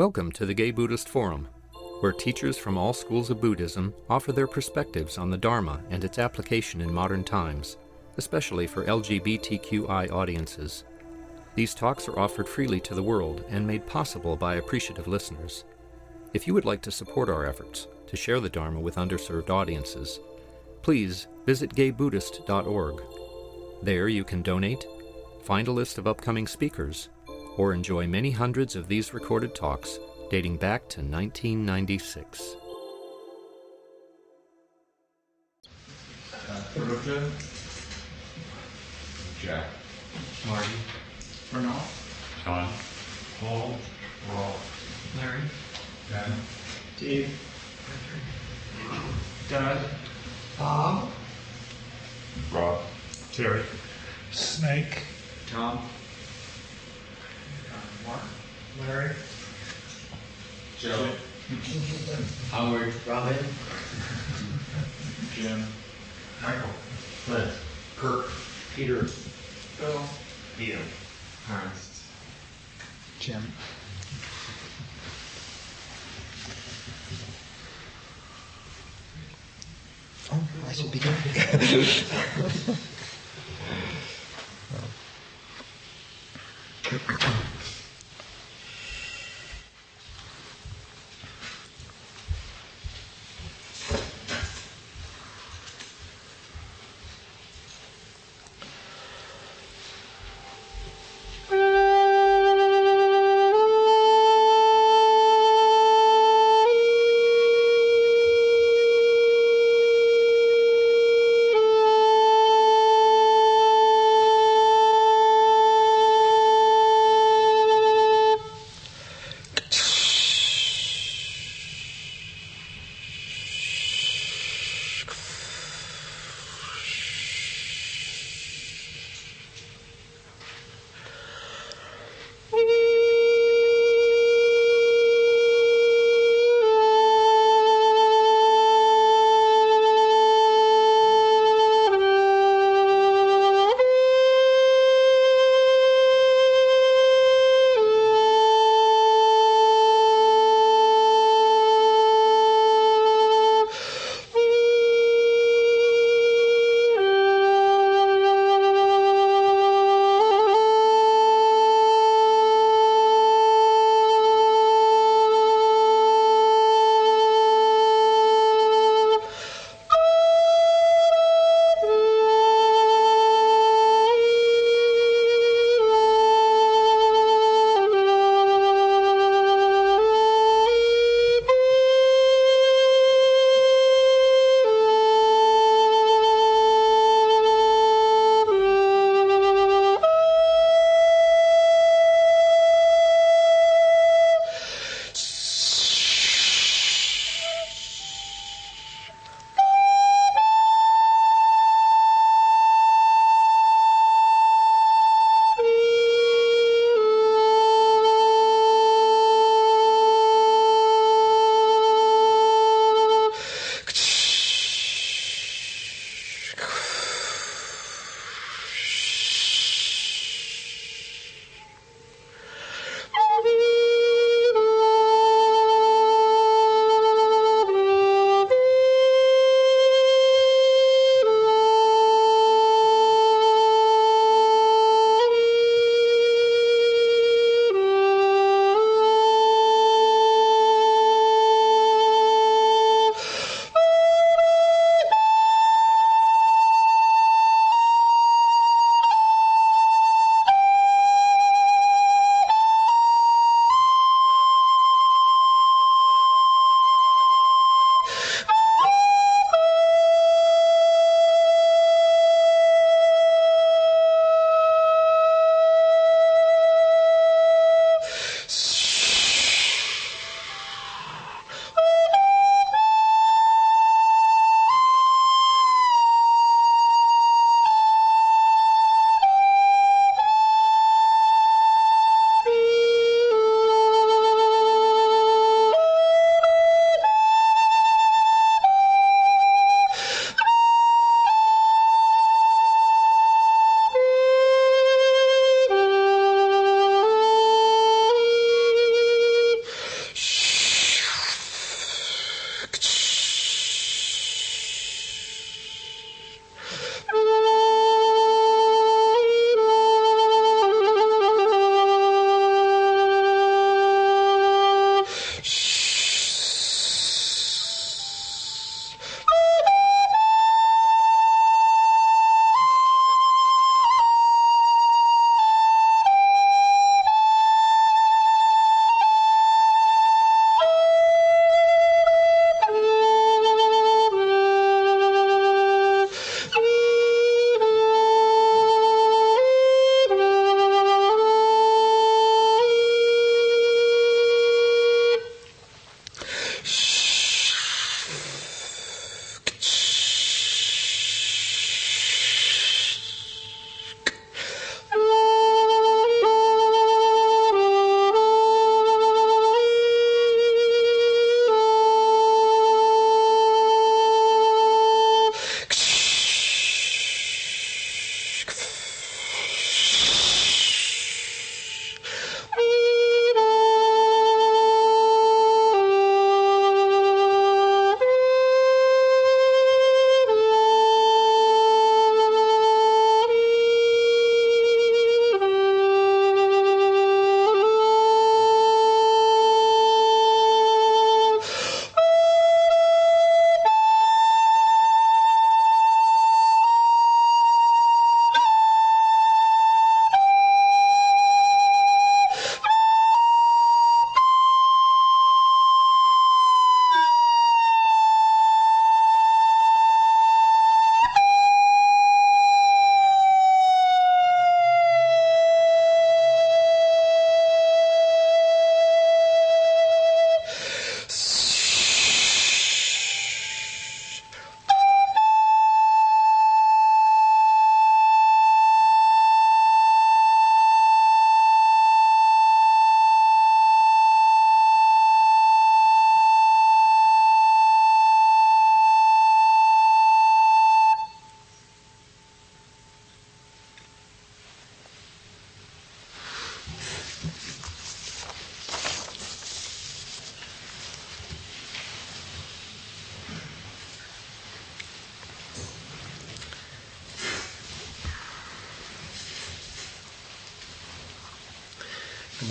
Welcome to the Gay Buddhist Forum, where teachers from all schools of Buddhism offer their perspectives on the Dharma and its application in modern times, especially for LGBTQI audiences. These talks are offered freely to the world and made possible by appreciative listeners. If you would like to support our efforts to share the Dharma with underserved audiences, please visit gaybuddhist.org. There you can donate, find a list of upcoming speakers, or enjoy many hundreds of these recorded talks dating back to 1996. Roger, Jack, Marty, Bernal, Sean, Paul, Rolf, Larry, Ben, Dave, Doug, Bob, Rob, Terry, Snake, Tom, Mark, Larry, Joe, Howard, Robin, Jim, Michael, Clint, Kirk, Peter, Phil, Ian, Ernst, Jim. Oh, I should be good.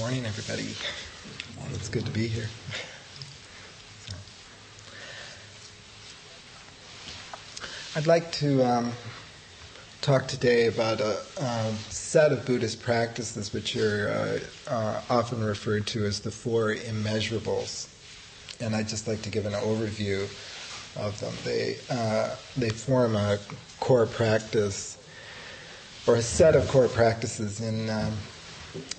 morning, everybody. It's good to be here. I'd like to talk today about a set of Buddhist practices which are often referred to as the four immeasurables. And I'd just like to give an overview of them. They form a core practice, or a set of core practices in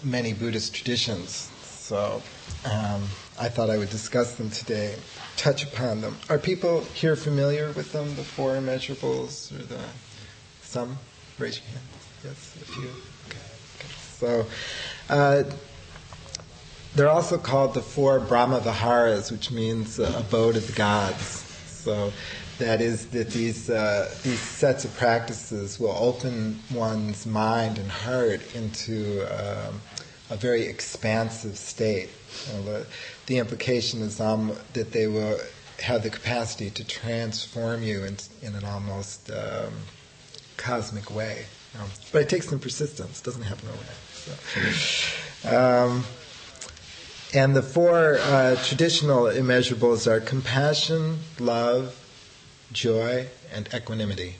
many Buddhist traditions. So I thought I would discuss them today, touch upon them. Are people here familiar with them, the four immeasurables, or some? Raise your hand. Yes, a few. Okay. So they're also called the four Brahma-viharas, which means abode of the gods. So that is that these sets of practices will open one's mind and heart into a very expansive state. The implication is that they will have the capacity to transform you in an almost cosmic way. But it takes some persistence. It doesn't happen overnight. So. And the four traditional immeasurables are compassion, love, joy, and equanimity.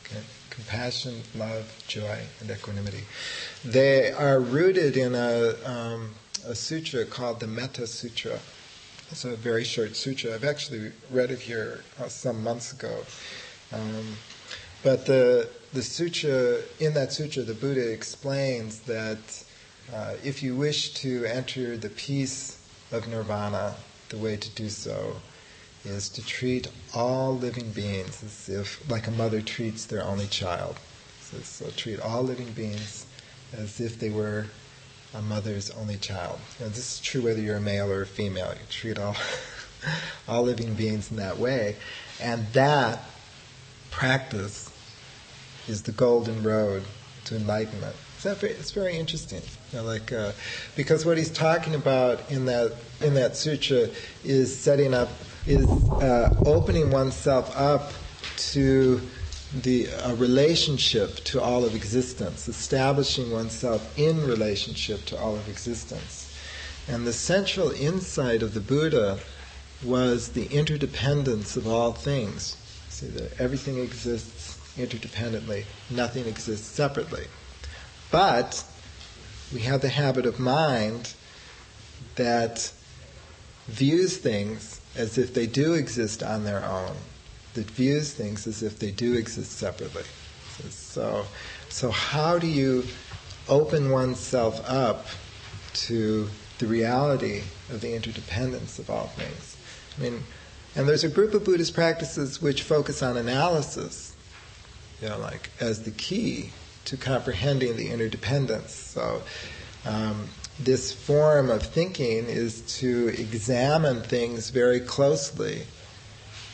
Okay? Compassion, love, joy, and equanimity. They are rooted in a sutra called the Metta Sutra. It's a very short sutra. I've actually read it here some months ago. But the sutra, in that sutra, the Buddha explains that if you wish to enter the peace of nirvana, the way to do so is to treat all living beings as if, like a mother treats their only child. So treat all living beings as if they were a mother's only child. And this is true whether you're a male or a female. You treat all living beings in that way. And that practice is the golden road to enlightenment. It's very interesting, because what he's talking about in that sutra is opening oneself up to a relationship to all of existence, establishing oneself in relationship to all of existence. And the central insight of the Buddha was the interdependence of all things. See, that everything exists interdependently, nothing exists separately. But we have the habit of mind that views things as if they do exist on their own, that views things as if they do exist separately. So how do you open oneself up to the reality of the interdependence of all things? And there's a group of Buddhist practices which focus on analysis, as the key to comprehending the interdependence. So this form of thinking is to examine things very closely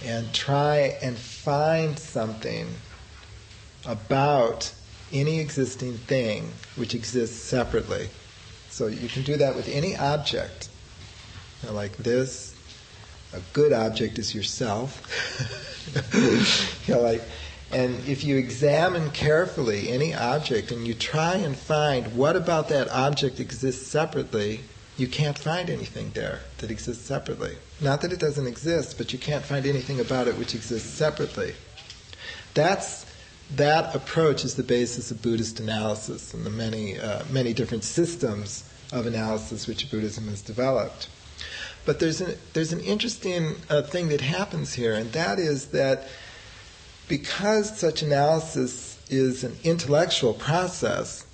and try and find something about any existing thing which exists separately. So you can do that with any object. Like this, a good object is yourself. And if you examine carefully any object and you try and find what about that object exists separately, you can't find anything there that exists separately. Not that it doesn't exist, but you can't find anything about it which exists separately. That approach is the basis of Buddhist analysis and the many different systems of analysis which Buddhism has developed. But there's an interesting thing that happens here, and that is that because such analysis is an intellectual process,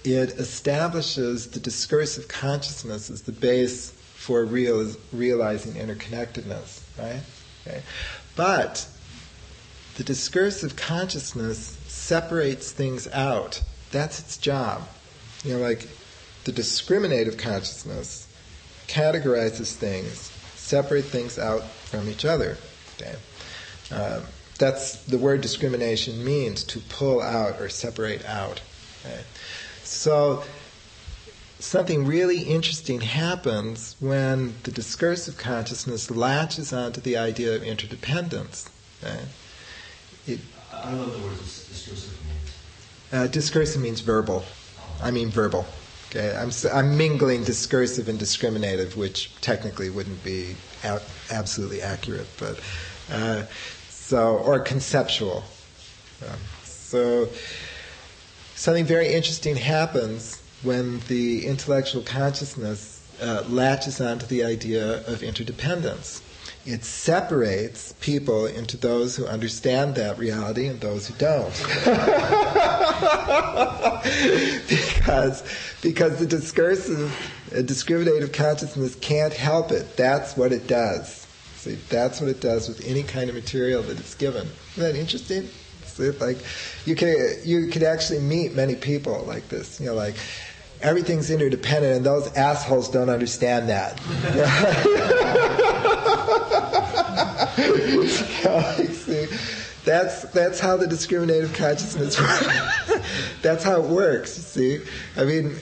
it establishes the discursive consciousness as the base for realizing interconnectedness, right? Okay. But the discursive consciousness separates things out. That's its job. The discriminative consciousness categorizes things, separates things out from each other. Okay. That's the word discrimination means, to pull out or separate out. Okay? So something really interesting happens when the discursive consciousness latches onto the idea of interdependence. Okay? I don't know what the word discursive means. Discursive means verbal. I mean verbal. Okay, I'm mingling discursive and discriminative, which technically wouldn't be absolutely accurate, but or conceptual. So something very interesting happens when the intellectual consciousness latches onto the idea of interdependence. It separates people into those who understand that reality and those who don't. because the discriminative consciousness can't help it. That's what it does. See, that's what it does with any kind of material that it's given. Isn't that interesting? See, like you could actually meet many people like this. Like everything's interdependent, and those assholes don't understand that. See, that's how the discriminative consciousness works. That's how it works. You see, I mean,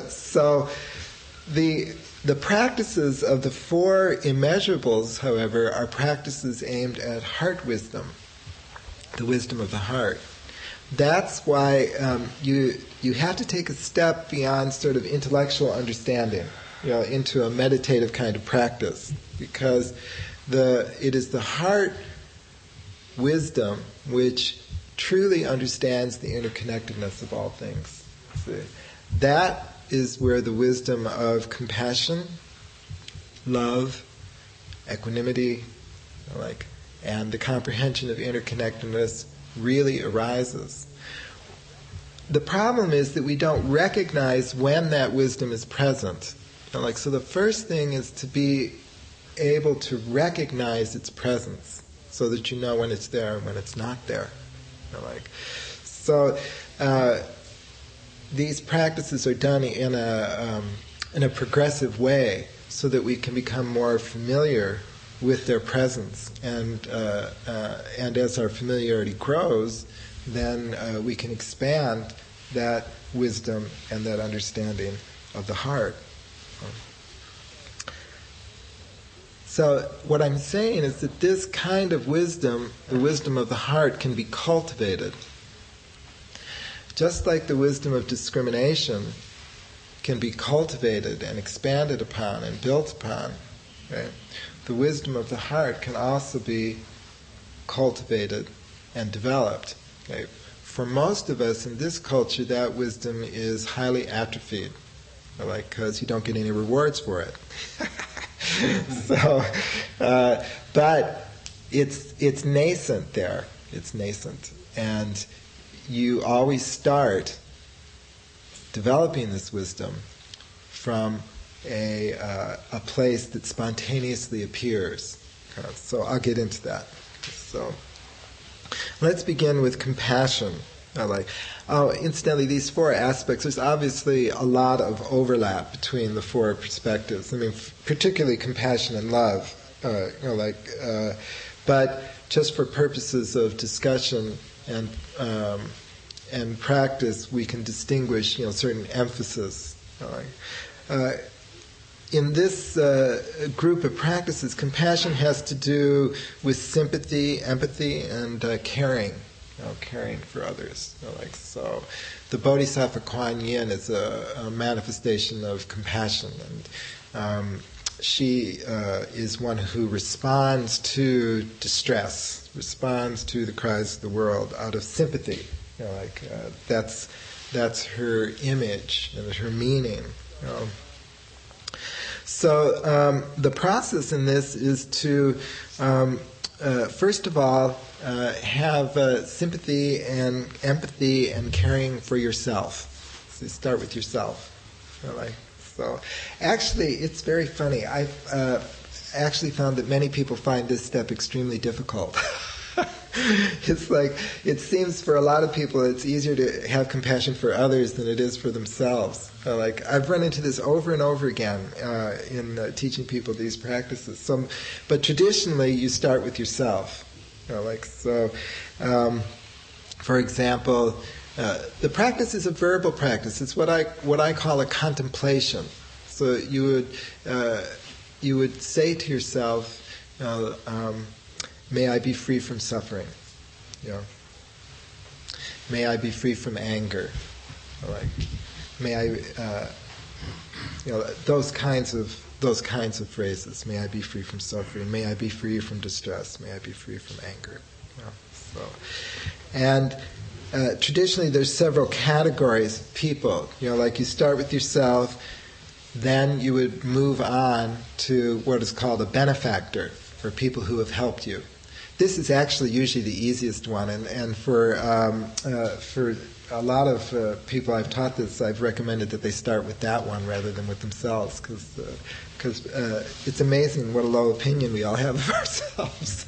so the practices of the four immeasurables, however, are practices aimed at heart wisdom, the wisdom of the heart. That's why you have to take a step beyond sort of intellectual understanding, into a meditative kind of practice, because it is the heart wisdom which truly understands the interconnectedness of all things. See? That is where the wisdom of compassion, love, equanimity, and the comprehension of interconnectedness really arises. The problem is that we don't recognize when that wisdom is present. So the first thing is to be able to recognize its presence, so that you know when it's there and when it's not there. So these practices are done in a progressive way, so that we can become more familiar with their presence, and as our familiarity grows, then we can expand that wisdom and that understanding of the heart. So what I'm saying is that this kind of wisdom, the wisdom of the heart, can be cultivated. Just like the wisdom of discrimination can be cultivated and expanded upon and built upon, right? The wisdom of the heart can also be cultivated and developed. Okay? For most of us in this culture, that wisdom is highly atrophied, because you don't get any rewards for it. So, but it's nascent there. It's nascent, and you always start developing this wisdom from a place that spontaneously appears. So I'll get into that. So let's begin with compassion. Incidentally, these four aspects, there's obviously a lot of overlap between the four perspectives. I mean, particularly compassion and love. But just for purposes of discussion and practice, we can distinguish, certain emphasis. In this group of practices, compassion has to do with sympathy, empathy, and caring. Caring for others. So, the Bodhisattva Kuan Yin is a manifestation of compassion, and she is one who responds to distress, responds to the cries of the world out of sympathy. That's her image and her meaning. So the process in this is to first of all have sympathy and empathy and caring for yourself. So you start with yourself. So actually, it's very funny. I've actually found that many people find this step extremely difficult. It's it seems for a lot of people it's easier to have compassion for others than it is for themselves. I've run into this over and over again in teaching people these practices. But traditionally you start with yourself. For example, the practice is a verbal practice. It's what I call a contemplation. So you would say to yourself, may I be free from suffering. May I be free from anger. May those kinds of phrases. May I be free from suffering. May I be free from distress. May I be free from anger. And traditionally, there's several categories of people. Like you start with yourself, then you would move on to what is called a benefactor, or people who have helped you. This is actually usually the easiest one, and for a lot of people I've taught this, I've recommended that they start with that one rather than with themselves, because it's amazing what a low opinion we all have of ourselves.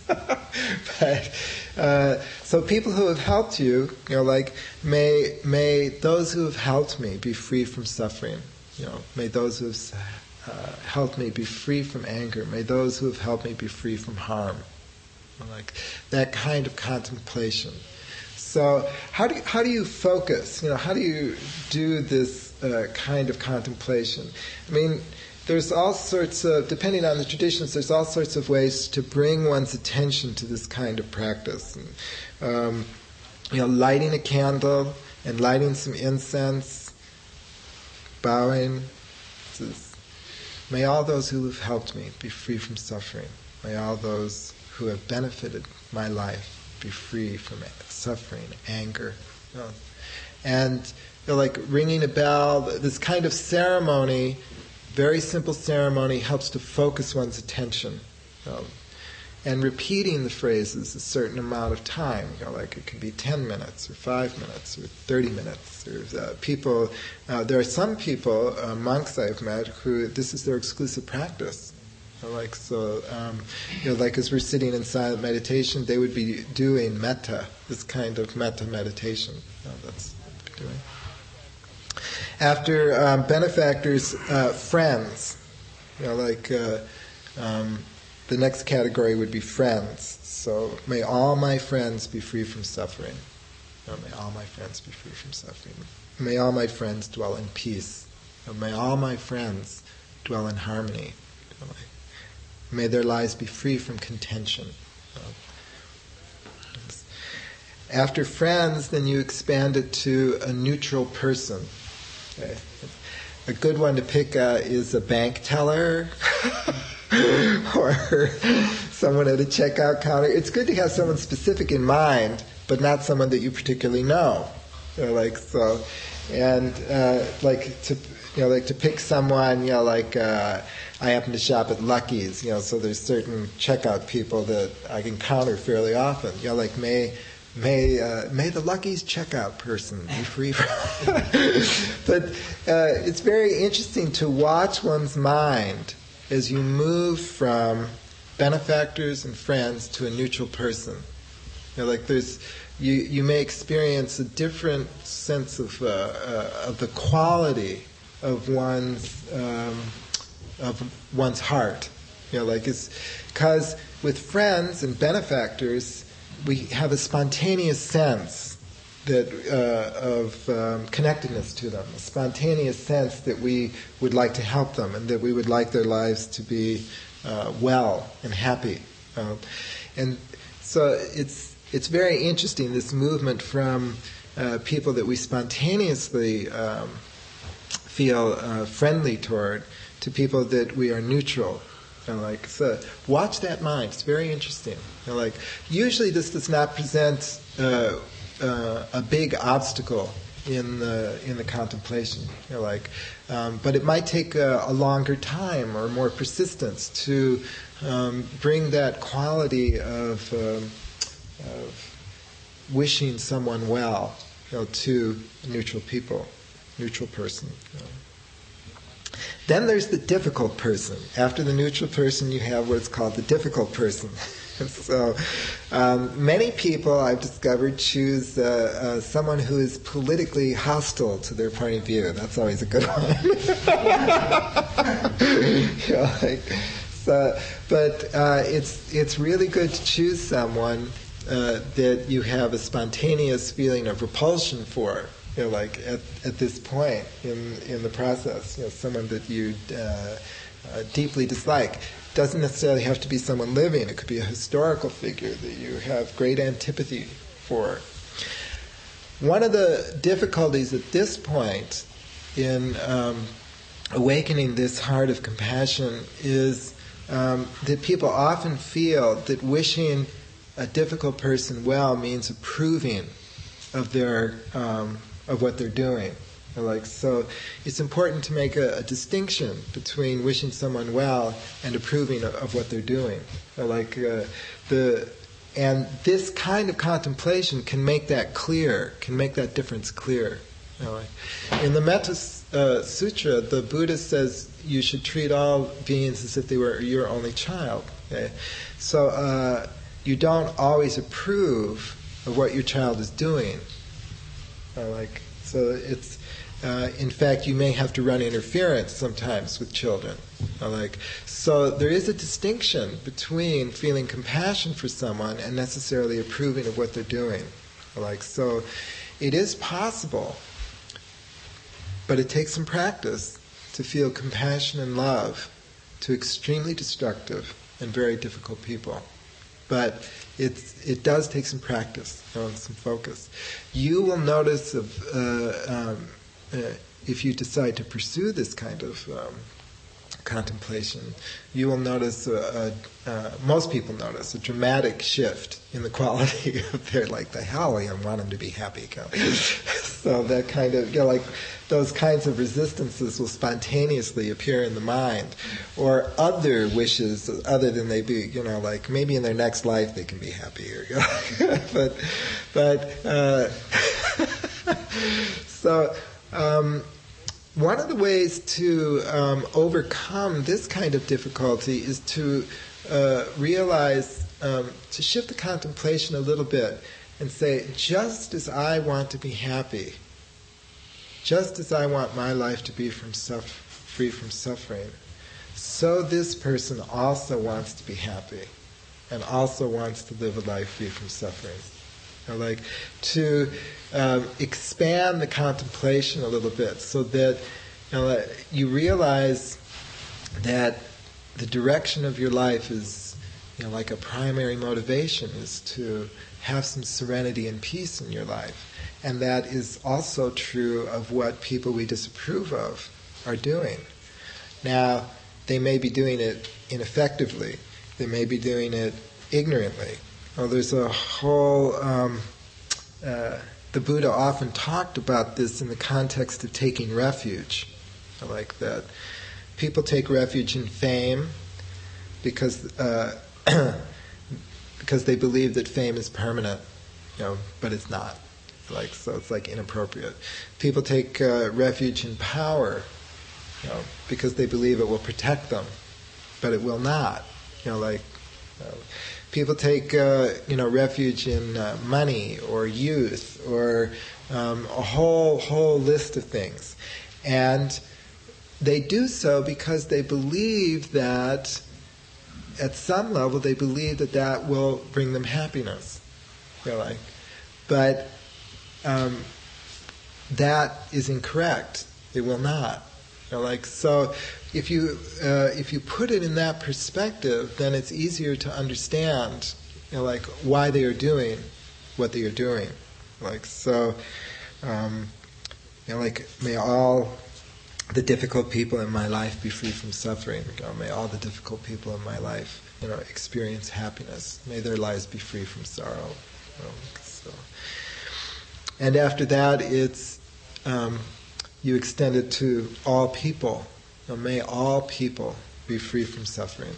So people who have helped you, like may those who have helped me be free from suffering. May those who have helped me be free from anger. May those who have helped me be free from harm. Like that kind of contemplation. So how do you focus? How do you do this kind of contemplation? I mean, there's all sorts of, depending on the traditions, there's all sorts of ways to bring one's attention to this kind of practice. And, lighting a candle and lighting some incense, bowing. Says, may all those who have helped me be free from suffering. May all those who have benefited my life be free from suffering, anger. And like ringing a bell, this kind of ceremony, very simple ceremony, helps to focus one's attention. And repeating the phrases a certain amount of time, like it can be 10 minutes or 5 minutes or 30 minutes. There are some people, monks I've met, who this is their exclusive practice. Like as we're sitting in silent meditation, they would be doing metta, this kind of metta meditation. That's what they're doing. After benefactors, friends. The next category would be friends. So may all my friends be free from suffering. May all my friends be free from suffering. May all my friends dwell in peace. May all my friends dwell in harmony. May their lives be free from contention. After friends, then you expand it to a neutral person. Okay. A good one to pick is a bank teller or someone at a checkout counter. It's good to have someone specific in mind, but not someone that you particularly know. To pick someone, I happen to shop at Lucky's, so there's certain checkout people that I encounter fairly often. May the Lucky's checkout person be free from. But it's very interesting to watch one's mind as you move from benefactors and friends to a neutral person. You may experience a different sense of the quality of one's heart. It's because with friends and benefactors, we have a spontaneous sense of connectedness to them, a spontaneous sense that we would like to help them and that we would like their lives to be well and happy. And so it's very interesting, this movement from people that we spontaneously feel friendly toward to people that we are neutral. So watch that mind. It's very interesting. Usually this does not present a big obstacle in the contemplation. But it might take a longer time or more persistence to bring that quality of wishing someone well, to neutral person. Then there's the difficult person. After the neutral person, you have what's called the difficult person. So many people, I've discovered, choose someone who is politically hostile to their point of view. That's always a good one. It's really good to choose someone that you have a spontaneous feeling of repulsion for. At this point in the process, someone that you deeply dislike. Doesn't necessarily have to be someone living. It could be a historical figure that you have great antipathy for. One of the difficulties at this point in awakening this heart of compassion is that people often feel that wishing a difficult person well means approving of their of what they're doing. So it's important to make a distinction between wishing someone well and approving of what they're doing. And this kind of contemplation can make that clear, can make that difference clear. In the Metta Sutra, the Buddha says you should treat all beings as if they were your only child. Okay? So you don't always approve of what your child is doing. So it's in fact, you may have to run interference sometimes with children. So there is a distinction between feeling compassion for someone and necessarily approving of what they're doing. So it is possible, but it takes some practice to feel compassion and love to extremely destructive and very difficult people. But it does take some practice, and some focus. You will notice if you decide to pursue this kind of contemplation, you will notice, most people notice, a dramatic shift in the quality of their, the hell, I want them to be happy. So that kind of, those kinds of resistances will spontaneously appear in the mind, or other wishes other than they be, maybe in their next life they can be happier. So one of the ways to overcome this kind of difficulty is to realize, to shift the contemplation a little bit and say, just as I want to be happy, just as I want my life to be free from suffering, so this person also wants to be happy and also wants to live a life free from suffering. To expand the contemplation a little bit so that you realize that the direction of your life is, a primary motivation is to have some serenity and peace in your life. And that is also true of what people we disapprove of are doing. Now, they may be doing it ineffectively. They may be doing it ignorantly. There's a whole... the Buddha often talked about this in the context of taking refuge. That. People take refuge in fame because they believe that fame is permanent, but it's not. So it's inappropriate. People take refuge in power, because they believe it will protect them, but it will not. People take refuge in money or youth or a whole list of things, and they do so because they believe that at some level they believe that will bring them happiness. But that is incorrect. It will not. So if you put it in that perspective, then it's easier to understand, why they are doing what they are doing. May all the difficult people in my life be free from suffering. May all the difficult people in my life, experience happiness. May their lives be free from sorrow. And after that, it's you extend it to all people. May all people be free from suffering.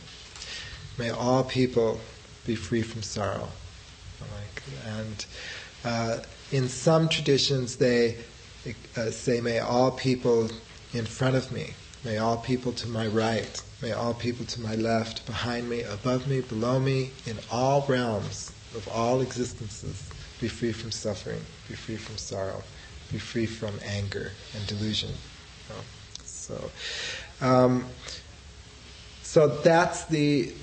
May all people be free from sorrow. And in some traditions, they say, may all people in front of me, may all people to my right, may all people to my left, behind me, above me, below me, in all realms of all existences, be free from suffering, be free from sorrow, be free from anger and delusion. So that's the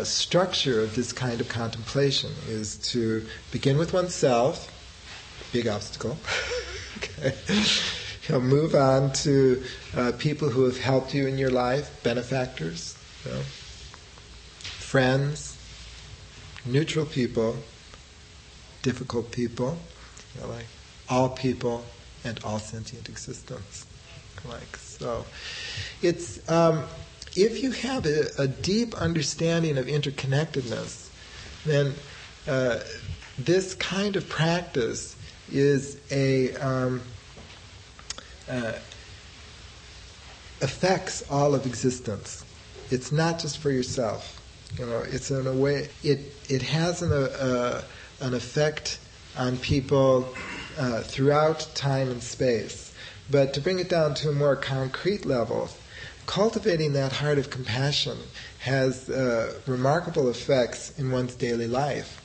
structure of this kind of contemplation, is to begin with oneself, big obstacle. Okay. Move on to people who have helped you in your life, benefactors, friends, neutral people, difficult people, all people and all sentient existence. Like so, it's if you have a deep understanding of interconnectedness, then this kind of practice is affects all of existence. It's not just for yourself. It's in a way it has an effect on people throughout time and space. But to bring it down to a more concrete level, cultivating that heart of compassion has remarkable effects in one's daily life.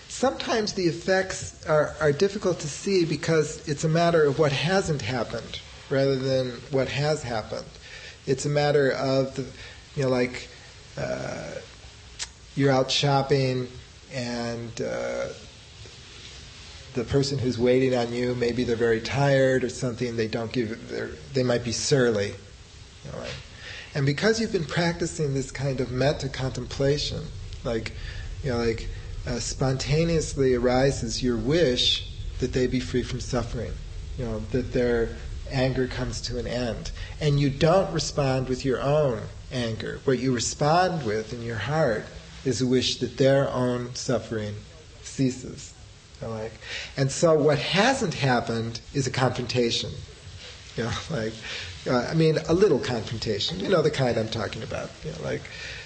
Sometimes the effects are difficult to see because it's a matter of what hasn't happened rather than what has happened. It's a matter of you're out shopping and the person who's waiting on you, maybe they're very tired or something, they might be surly. And because you've been practicing this kind of metta contemplation, spontaneously arises your wish that they be free from suffering, that their anger comes to an end. And you don't respond with your own anger. What you respond with in your heart is a wish that their own suffering ceases. And so what hasn't happened is a confrontation. A little confrontation, the kind I'm talking about.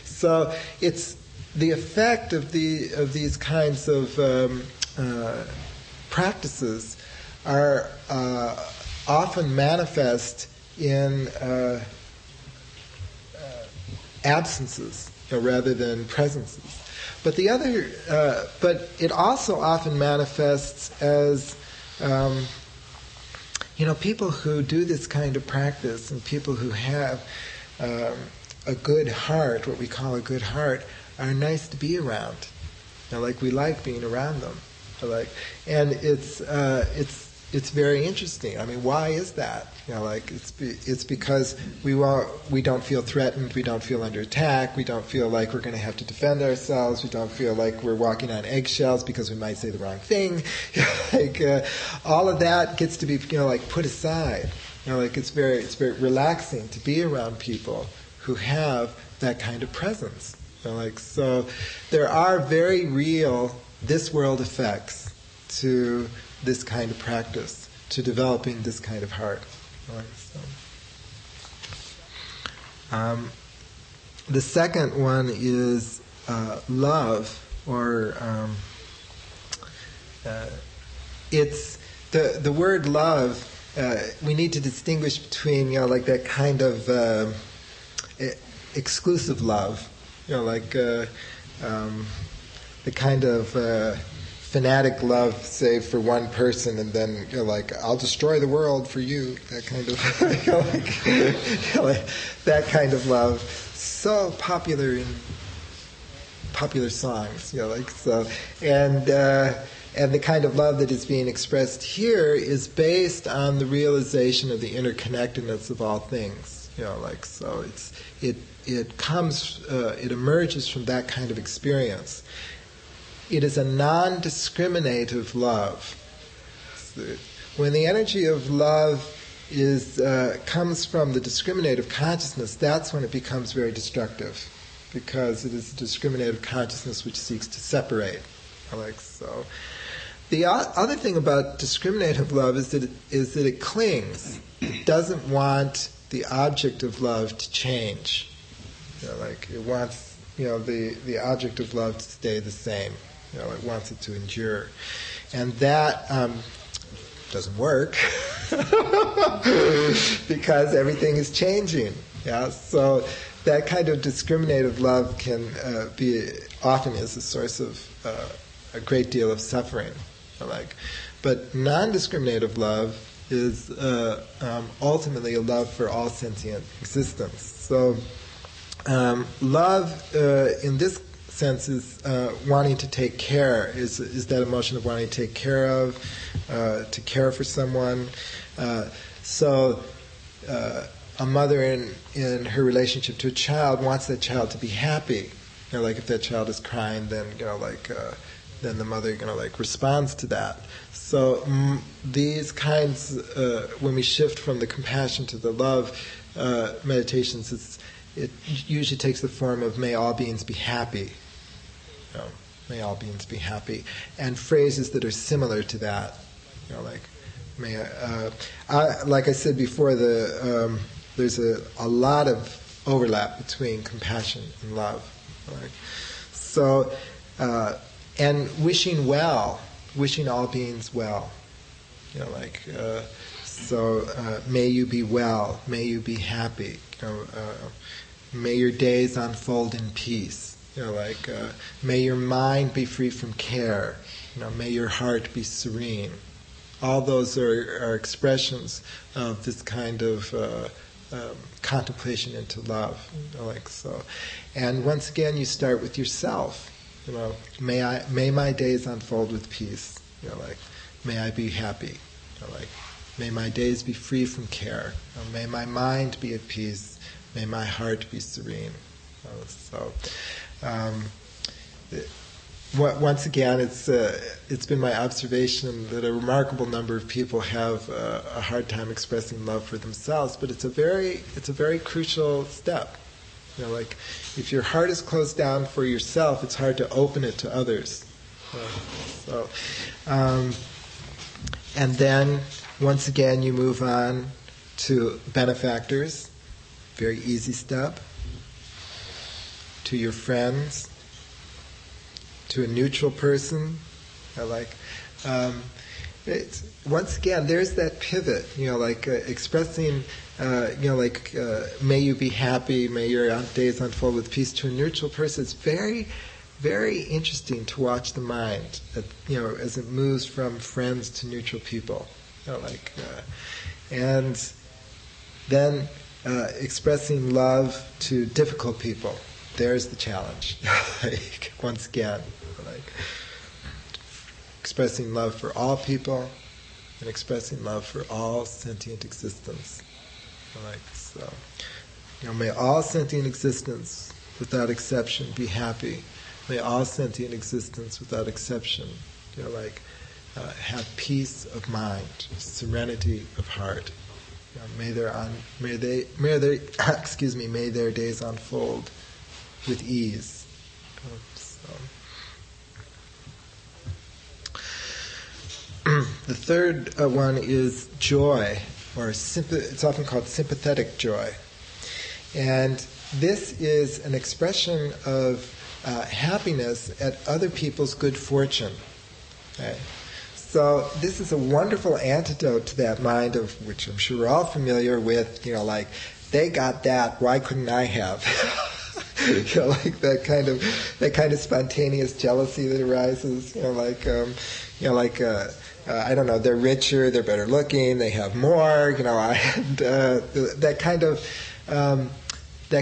So it's the effect of these kinds of practices are often manifest in absences rather than presences. But but it also often manifests as people who do this kind of practice and people who have a good heart, what we call a good heart, are nice to be around. We like being around them. And it's very interesting. Why is that? It's because we don't feel threatened, we don't feel under attack, we don't feel like we're going to have to defend ourselves, we don't feel like we're walking on eggshells because we might say the wrong thing. All of that gets to be put aside. It's very relaxing to be around people who have that kind of presence. So there are very real this world effects to this kind of practice, to developing this kind of heart. The second one is love, or it's the word love. We need to distinguish between that kind of exclusive love, the kind of fanatic love, say, for one person, and then I'll destroy the world for you. That kind of that kind of love, so popular in popular songs, so, and the kind of love that is being expressed here is based on the realization of the interconnectedness of all things. So it emerges from that kind of experience. It is a non-discriminative love. When the energy of love comes from the discriminative consciousness, that's when it becomes very destructive, because it is the discriminative consciousness which seeks to separate. So. The other thing about discriminative love is that it clings. It doesn't want the object of love to change. It wants the object of love to stay the same. It wants it to endure. And that doesn't work because everything is changing. So that kind of discriminative love can often is a source of a great deal of suffering. But non-discriminative love is ultimately a love for all sentient existence. So love in this sense is wanting to take care, is that emotion of wanting to take care of, to care for someone. So a mother in her relationship to a child wants that child to be happy. If that child is crying, then then the mother responds to that. So these kinds, when we shift from the compassion to the love meditations, it usually takes the form of "May all beings be happy." You know, may all beings be happy, and phrases that are similar to that. You know, like may like I said before, there's a lot of overlap between compassion and love. Right? So, and wishing well. Wishing all beings well, you know, like may you be well, may you be happy, you know, may your days unfold in peace, you know, like may your mind be free from care, you know, may your heart be serene. All those are expressions of this kind of contemplation into love, you know, like so. And once again, you start with yourself. You know, may my days unfold with peace. You know, like, may I be happy. You know, like, may my days be free from care. You know, may my mind be at peace. May my heart be serene. You know, once again, it's been my observation that a remarkable number of people have a hard time expressing love for themselves, but it's a very crucial step. You know, like, if your heart is closed down for yourself, it's hard to open it to others. And then, once again, you move on to benefactors. Very easy step. To your friends. To a neutral person. Once again, there's that pivot, you know, like expressing, you know, like may you be happy, may your days unfold with peace. To a neutral person, it's very, very interesting to watch the mind, you know, as it moves from friends to neutral people, you know, like, and then expressing love to difficult people. There's the challenge. Like, once again, like, expressing love for all people and expressing love for all sentient existence. Like, so, you know, may all sentient existence without exception be happy. May all sentient existence without exception, you know, like, have peace of mind, serenity of heart. You know, may their days unfold with ease. The third one is joy, or it's often called sympathetic joy. And this is an expression of happiness at other people's good fortune. Okay? So this is a wonderful antidote to that mind of which I'm sure we're all familiar with, you know, like, they got that, why couldn't I have? You know, like that kind of spontaneous jealousy that arises, you know, like I don't know, they're richer, they're better looking, they have more, you know, that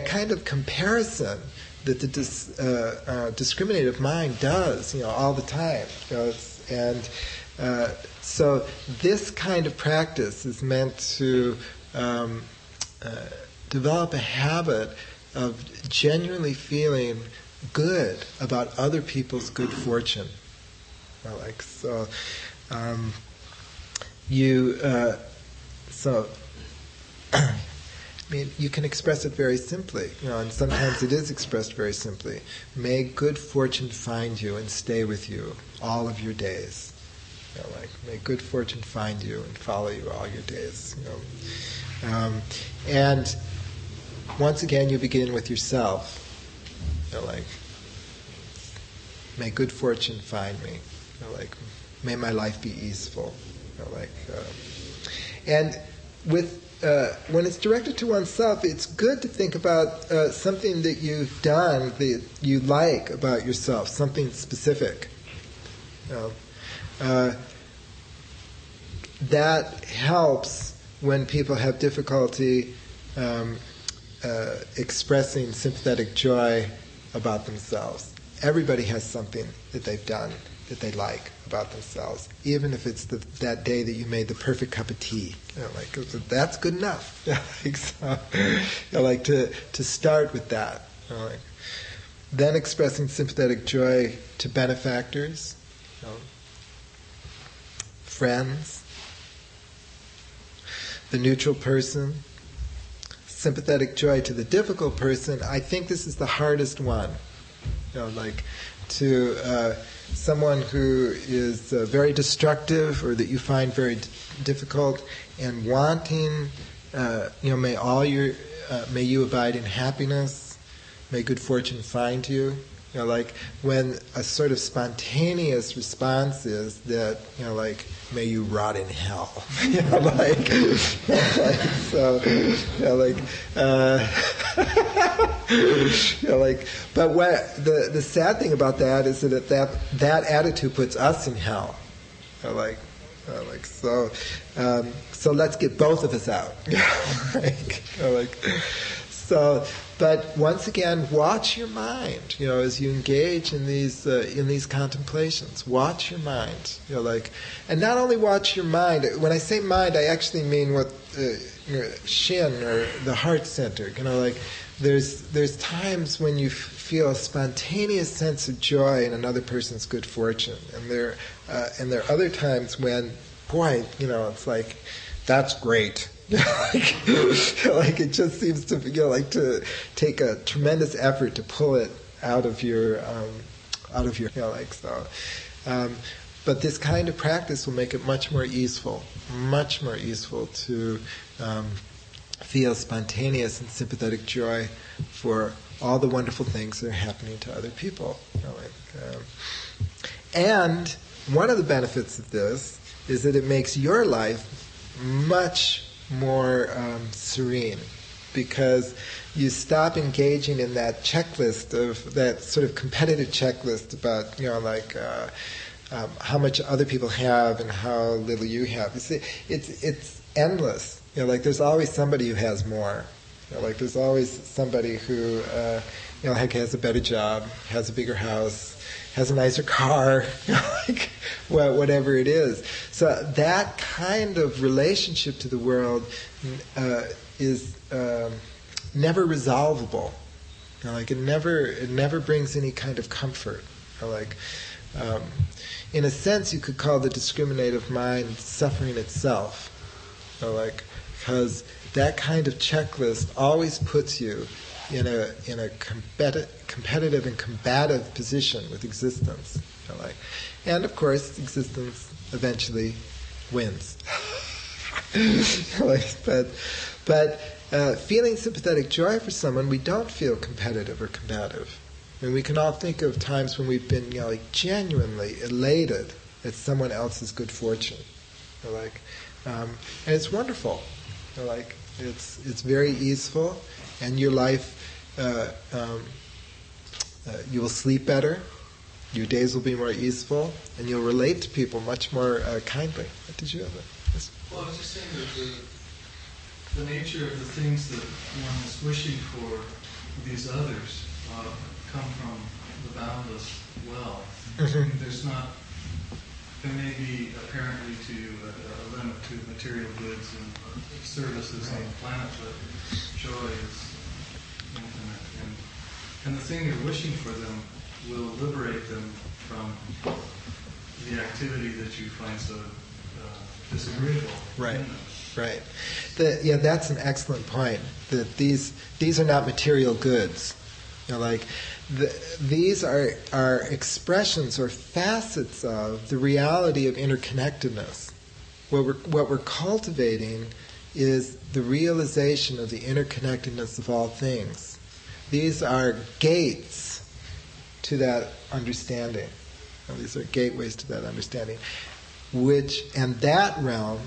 kind of comparison that the discriminative mind does, you know, all the time. You know, so this kind of practice is meant to develop a habit of genuinely feeling good about other people's good fortune. Well, like, so, I mean, you can express it very simply, you know, and sometimes it is expressed very simply. May good fortune find you and stay with you all of your days. You know, like, may good fortune find you and follow you all your days. You know, and once again, you begin with yourself. You know, like, may good fortune find me. You know, like, may my life be easeful. You know, like, and with when it's directed to oneself, it's good to think about something that you've done that you like about yourself, something specific. You know, that helps when people have difficulty expressing sympathetic joy about themselves. Everybody has something that they've done that they like about themselves, even if it's that day that you made the perfect cup of tea. You know, like, that's good enough. Like, so, you know, like to start with that. You know, like, then expressing sympathetic joy to benefactors. You know, friends, the neutral person, sympathetic joy to the difficult person. I think this is the hardest one. Like to someone who is very destructive or that you find very difficult, and wanting, may you abide in happiness, may good fortune find you. Like when a sort of spontaneous response is that, may you rot in hell. But what the sad thing about that is that attitude puts us in hell. So let's get both of us out. But once again, watch your mind. As you engage in these contemplations, watch your mind. And not only watch your mind. When I say mind, I actually mean what shin, or the heart center. There's times when you feel a spontaneous sense of joy in another person's good fortune, and there are other times when, boy, it's like, that's great. It just seems to to take a tremendous effort to pull it out of your but this kind of practice will make it much more easeful to feel spontaneous and sympathetic joy for all the wonderful things that are happening to other people. And one of the benefits of this is that it makes your life much more serene, because you stop engaging in that checklist of that sort of competitive checklist about how much other people have and how little you have. You see, it's endless. There's always somebody who has more. There's always somebody who has a better job, has a bigger house, has a nicer car, whatever it is. So that kind of relationship to the world is never resolvable. It never brings any kind of comfort. In a sense, you could call the discriminative mind suffering itself. Because that kind of checklist always puts you in a competitive and combative position with existence. And of course, existence eventually wins. But feeling sympathetic joy for someone, we don't feel competitive or combative. We can all think of times when we've been genuinely elated at someone else's good fortune. And it's wonderful. It's very easeful, and your life, you will sleep better, your days will be more easeful, and you'll relate to people much more kindly. What did you have? Yes? Well, I was just saying that the nature of the things that one is wishing for these others come from the boundless well. Mm-hmm. There may be apparently a limit to material goods and services on the planet, but joy is infinite. And the thing you're wishing for them will liberate them from the activity that you find so disagreeable. Right. Right. That's an excellent point. That these are not material goods. These are expressions or facets of the reality of interconnectedness. What we're cultivating is the realization of the interconnectedness of all things. These are gates to that understanding. These are gateways to that understanding. And that realm,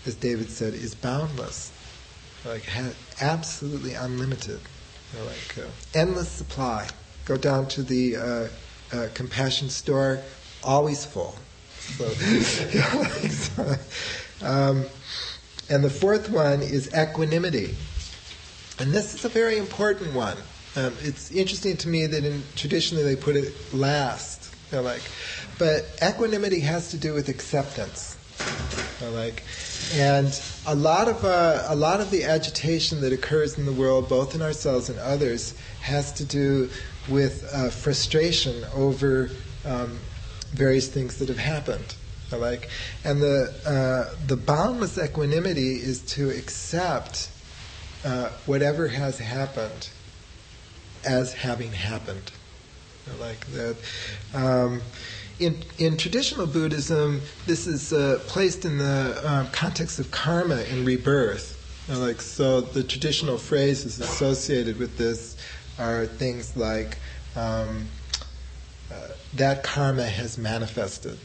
as David said, is boundless. Absolutely unlimited. Endless supply. Go down to the compassion store, always full. And the fourth one is equanimity. And this is a very important one. It's interesting to me that traditionally they put it last. But equanimity has to do with acceptance. And a lot of the agitation that occurs in the world, both in ourselves and others, has to do with frustration over various things that have happened. Like, and the boundless equanimity is to accept whatever has happened as having happened. Like that. In traditional Buddhism, this is placed in the context of karma and rebirth. Like, so the traditional phrases associated with this are things like that karma has manifested.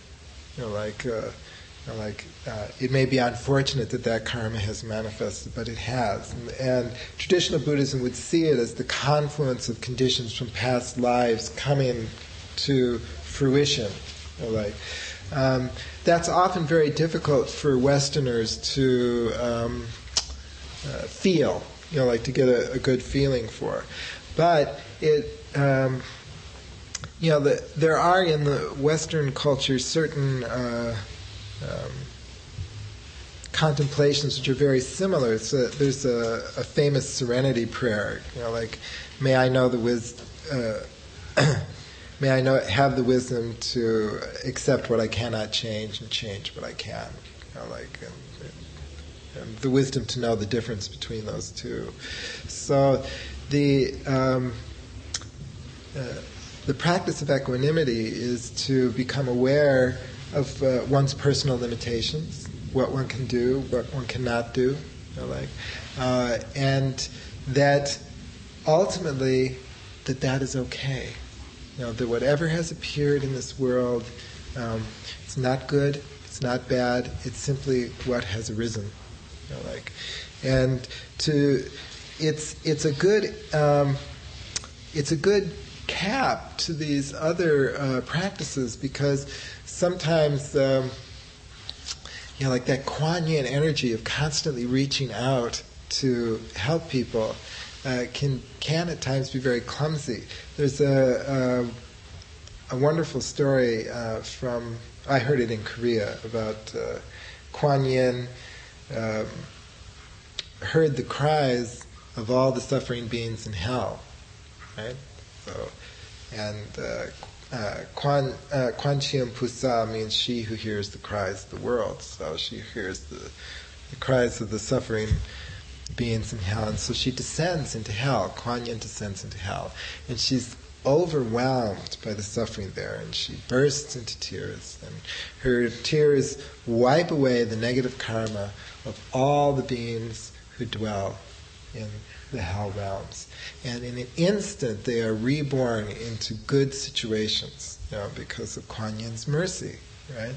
It may be unfortunate that karma has manifested, but it has. And traditional Buddhism would see it as the confluence of conditions from past lives coming to fruition. That's often very difficult for Westerners to feel, to get a good feeling for. But it, there are in the Western culture certain contemplations which are very similar. So there's a famous serenity prayer, may I know the wisdom. May I have the wisdom to accept what I cannot change and change what I can. And the wisdom to know the difference between those two. So the practice of equanimity is to become aware of one's personal limitations, what one can do, what one cannot do, and that ultimately that is okay. That whatever has appeared in this world, it's not good, it's not bad, it's simply what has arisen. And it's a good cap to these other practices, because sometimes like that Kuan Yin energy of constantly reaching out to help people can at times be very clumsy. There's a wonderful story I heard it in Korea, about Kuan Yin heard the cries of all the suffering beings in hell, right? So, and Kuan Chien Pusa means she who hears the cries of the world. So she hears the cries of the suffering beings in hell, and so she descends into hell. Kuan Yin descends into hell, and she's overwhelmed by the suffering there, and she bursts into tears, and her tears wipe away the negative karma of all the beings who dwell in the hell realms, and in an instant they are reborn into good situations, because of Kuan Yin's mercy, right?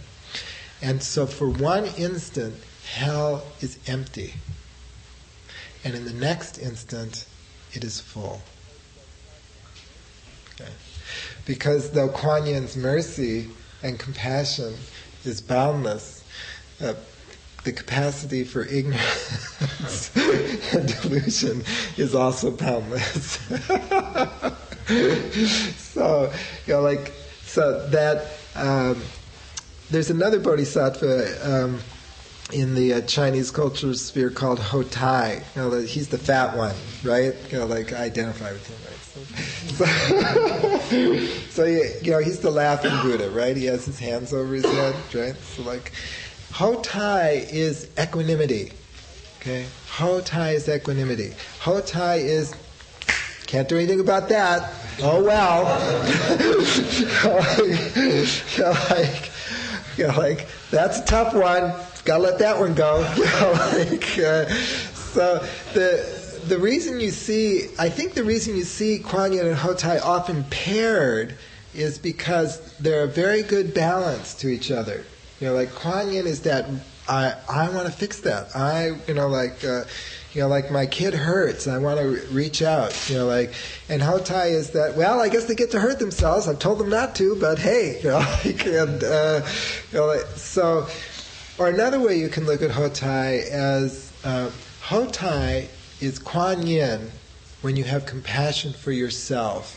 And so for one instant hell is empty, and in the next instant it is full. Okay? Because though Kuan Yin's mercy and compassion is boundless, the capacity for ignorance and delusion is also boundless. So, there's another bodhisattva in the Chinese cultural sphere called Ho Tai. He's the fat one, right? I identify with him, right? So he's the laughing Buddha, right? He has his hands over his head, right? So Ho Tai is equanimity. Okay? Ho Tai is equanimity. Ho Tai is, can't do anything about that. Oh well. That's a tough one. Gotta let that one go. So the reason you see, I think the reason you see Kuan Yin and Ho Tai often paired is because they're a very good balance to each other. Kuan Yin is that I want to fix that. Like my kid hurts, I want to reach out. And Ho Tai is that. Well, I guess they get to hurt themselves. I've told them not to, but hey, so. Or another way you can look at Ho Tai as Ho Tai is Kuan Yin when you have compassion for yourself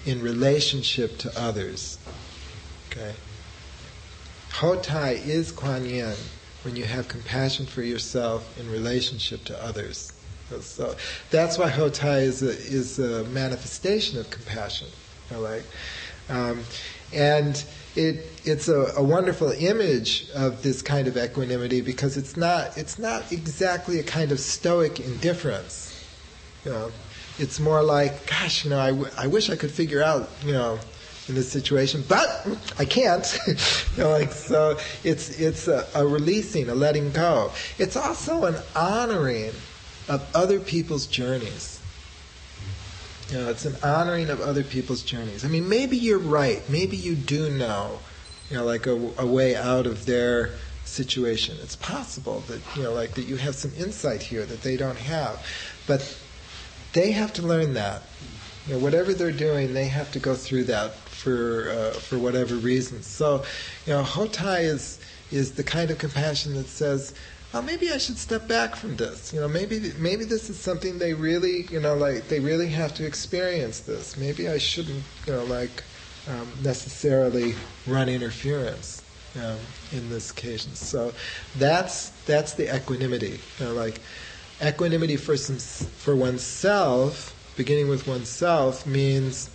in relationship to others. Okay. Ho Tai is Kuan Yin when you have compassion for yourself in relationship to others. So that's why Ho Tai is a manifestation of compassion. And it's a wonderful image of this kind of equanimity, because it's not exactly a kind of stoic indifference. It's more like, gosh, I wish I could figure out, in this situation, but I can't. So it's a releasing, a letting go. It's also an honoring of other people's journeys. It's an honoring of other people's journeys. I mean, maybe you're right. Maybe you do know, like a way out of their situation. It's possible that, that you have some insight here that they don't have. But they have to learn that. Whatever they're doing, they have to go through that for whatever reasons. So, Hotai is the kind of compassion that says, oh, maybe I should step back from this. Maybe this is something they really, they really have to experience this. Maybe I shouldn't, necessarily run interference in this occasion. So that's the equanimity. Equanimity for oneself, beginning with oneself, means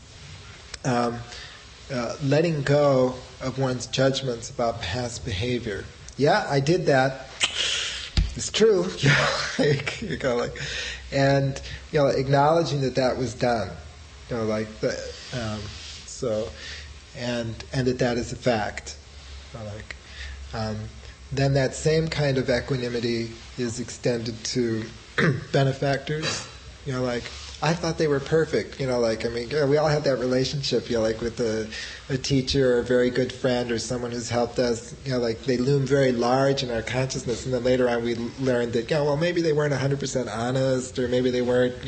letting go of one's judgments about past behavior. Yeah, I did that. It's true. And acknowledging that was done. And that is a fact. Then that same kind of equanimity is extended to benefactors. I thought they were perfect. We all have that relationship, with a teacher or a very good friend or someone who's helped us. They loom very large in our consciousness, and then later on we learned that, maybe they weren't 100% honest, or maybe they weren't,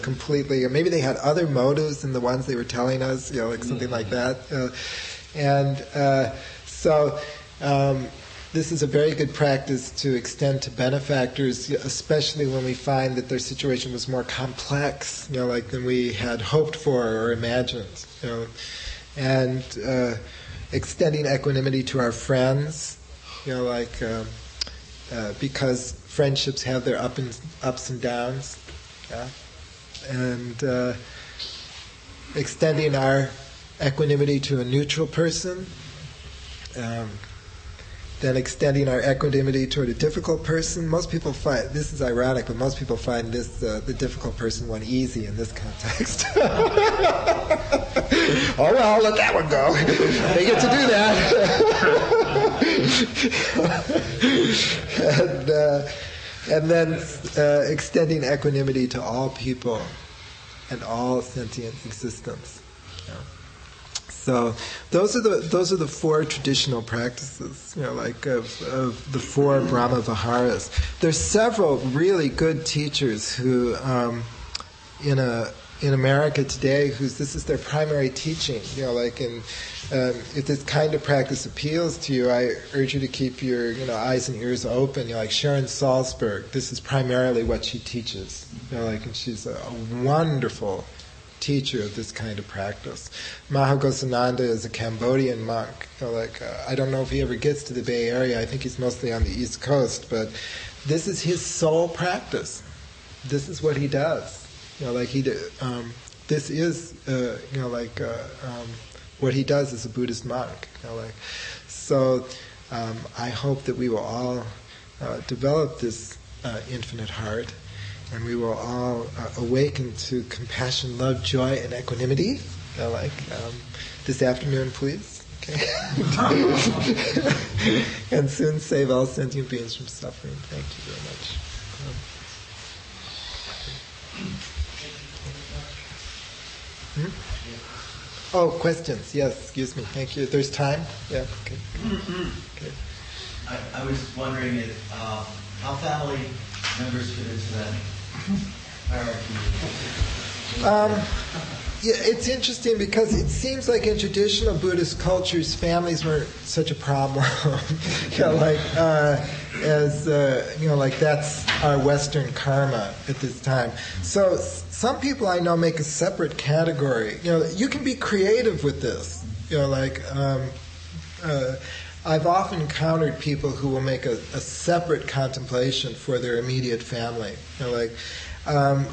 completely, or maybe they had other motives than the ones they were telling us, something like that. This is a very good practice to extend to benefactors, especially when we find that their situation was more complex, than we had hoped for or imagined. And extending equanimity to our friends, because friendships have their ups and downs, and extending our equanimity to a neutral person. Then extending our equanimity toward a difficult person. Most people find, this is ironic, but most people find this the difficult person one easy in this context. Oh well, let that one go. They get to do that. And then extending equanimity to all people and all sentient existence. So those are the four traditional practices, of the four Brahma Viharas. There's several really good teachers who, in America today, this is their primary teaching. If this kind of practice appeals to you, I urge you to keep your eyes and ears open. Like Sharon Salzberg, this is primarily what she teaches. And she's a wonderful teacher of this kind of practice. Mahagosananda is a Cambodian monk. I don't know if he ever gets to the Bay Area. I think he's mostly on the East Coast, but this is his sole practice. This is what he does. This is what he does as a Buddhist monk. So I hope that we will all develop this infinite heart. And we will all awaken to compassion, love, joy, and equanimity. This afternoon, please. Okay. And soon save all sentient beings from suffering. Thank you very much. Oh, questions. Yes, excuse me. Thank you. There's time? Yeah. Okay. Okay. I was wondering how family members fit into that hierarchy. Yeah, it's interesting because it seems like in traditional Buddhist cultures, families weren't such a problem. That's our Western karma at this time. So some people I know make a separate category. You can be creative with this. I've often encountered people who will make a separate contemplation for their immediate family.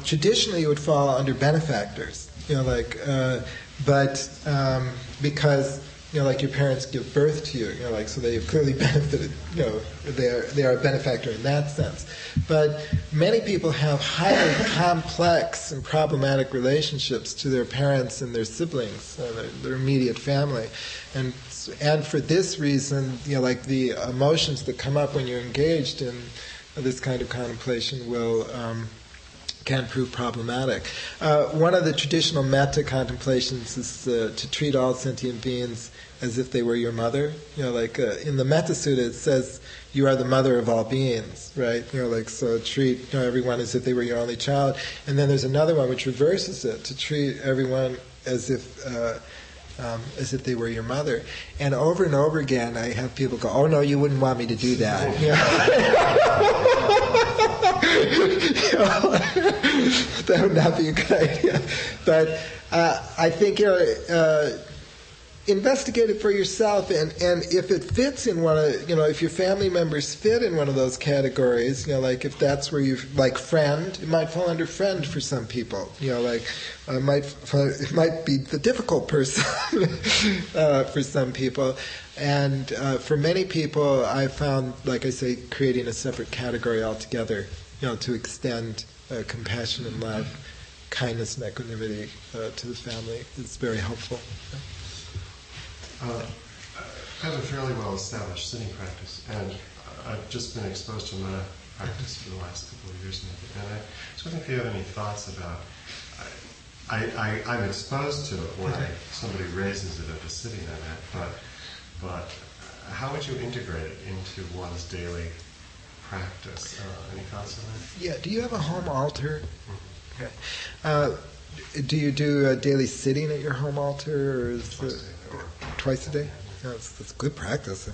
Traditionally it would fall under benefactors. but because like your parents give birth to you, like so they have clearly benefited. They are a benefactor in that sense. But many people have highly complex and problematic relationships to their parents and their siblings, their immediate family, and for this reason, like the emotions that come up when you're engaged in this kind of contemplation can prove problematic. One of the traditional metta contemplations is to treat all sentient beings as if they were your mother. In the Metta Sutta it says you are the mother of all beings, right? So treat everyone as if they were your only child. And then there's another one which reverses it, to treat everyone as if they were your mother. And over again I have people go, "Oh no, you wouldn't want me to do that." That would not be a good idea. But I think investigate it for yourself, and if it fits in one of, if your family members fit in one of those categories, like if that's where friend, it might fall under friend for some people. It might be the difficult person for some people. And for many people, I found, like I say, creating a separate category altogether, to extend compassion and love, kindness and equanimity to the family is very helpful. I have a fairly well-established sitting practice, and I've just been exposed to metta practice for the last couple of years now. And I was wondering if you have any thoughts about. I'm exposed to it when somebody raises it at the sitting I'm at, but how would you integrate it into one's daily practice? Any thoughts on that? Yeah. Do you have a home altar? Okay. Do you do a daily sitting at your home altar, or is it twice a day? No, that's good practice.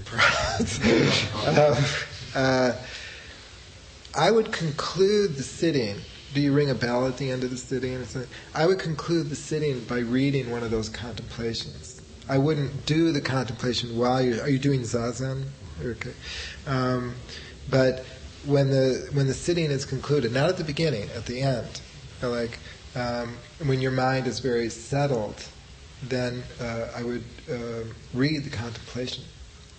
I would conclude the sitting. Do you ring a bell at the end of the sitting? I would conclude the sitting by reading one of those contemplations. I wouldn't do the contemplation while are you doing zazen? Okay. But when the sitting is concluded, not at the beginning, at the end, when your mind is very settled, then I would read the contemplation,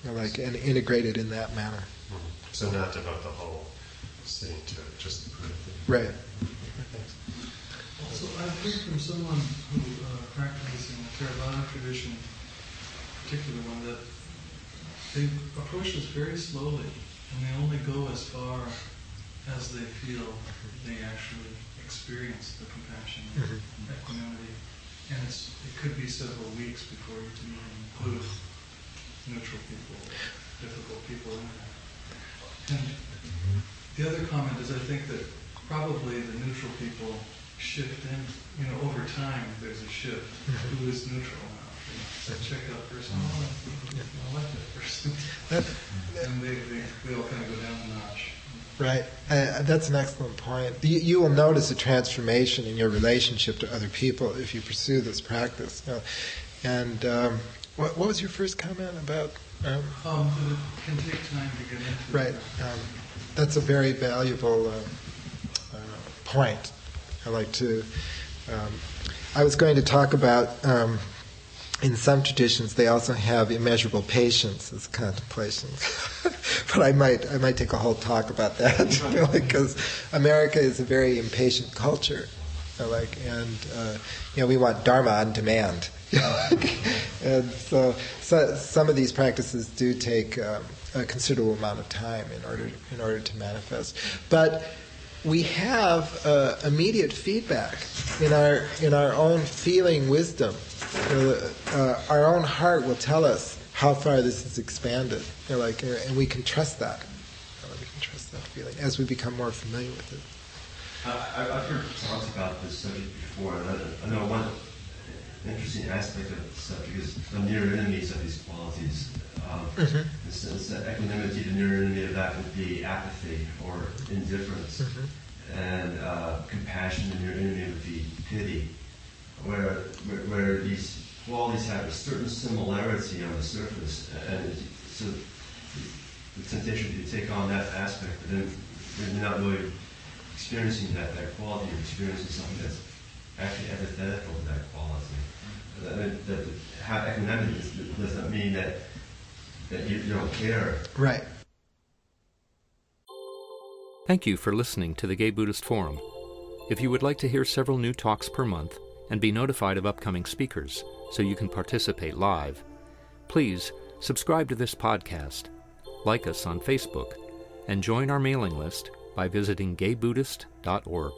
and integrate it in that manner. Mm-hmm. So not devote the whole sitting to it, just put it there. Right. Thanks. Also, I've heard from someone who practices in the Theravada tradition, particular one, that they approach this very slowly, and they only go as far as they feel they actually experience the compassion and equanimity. And it could be several weeks before you can even include neutral people, difficult people in there. And the other comment is, I think that probably the neutral people shift in, over time there's a shift. Who is neutral now? So check that person. I like that person. And they all kind of go down a notch. Right. That's an excellent point. You will notice a transformation in your relationship to other people if you pursue this practice. And what was your first comment about? It can take time to get into. Right. That's a very valuable point. I was going to talk about. In some traditions, they also have immeasurable patience as contemplations, but I might take a whole talk about that, because America is a very impatient culture, and we want Dharma on demand, and so some of these practices do take a considerable amount of time in order to manifest, but we have immediate feedback in our own feeling wisdom. Our own heart will tell us how far this has expanded, and we can trust that. We can trust that feeling as we become more familiar with it. I've heard talks about this subject before, and I know one interesting aspect of the subject is the near enemies of these qualities. In the sense that equanimity, the near enemy of that would be apathy or indifference, and compassion, the near enemy would be pity. Where these qualities have a certain similarity on the surface, and so the temptation would be to take on that aspect, but then you're not really experiencing that quality, you're experiencing something that's actually antithetical to that quality. that have equanimity doesn't mean that you don't care. Right. Thank you for listening to the Gay Buddhist Forum. If you would like to hear several new talks per month and be notified of upcoming speakers so you can participate live, please subscribe to this podcast, like us on Facebook, and join our mailing list by visiting gaybuddhist.org.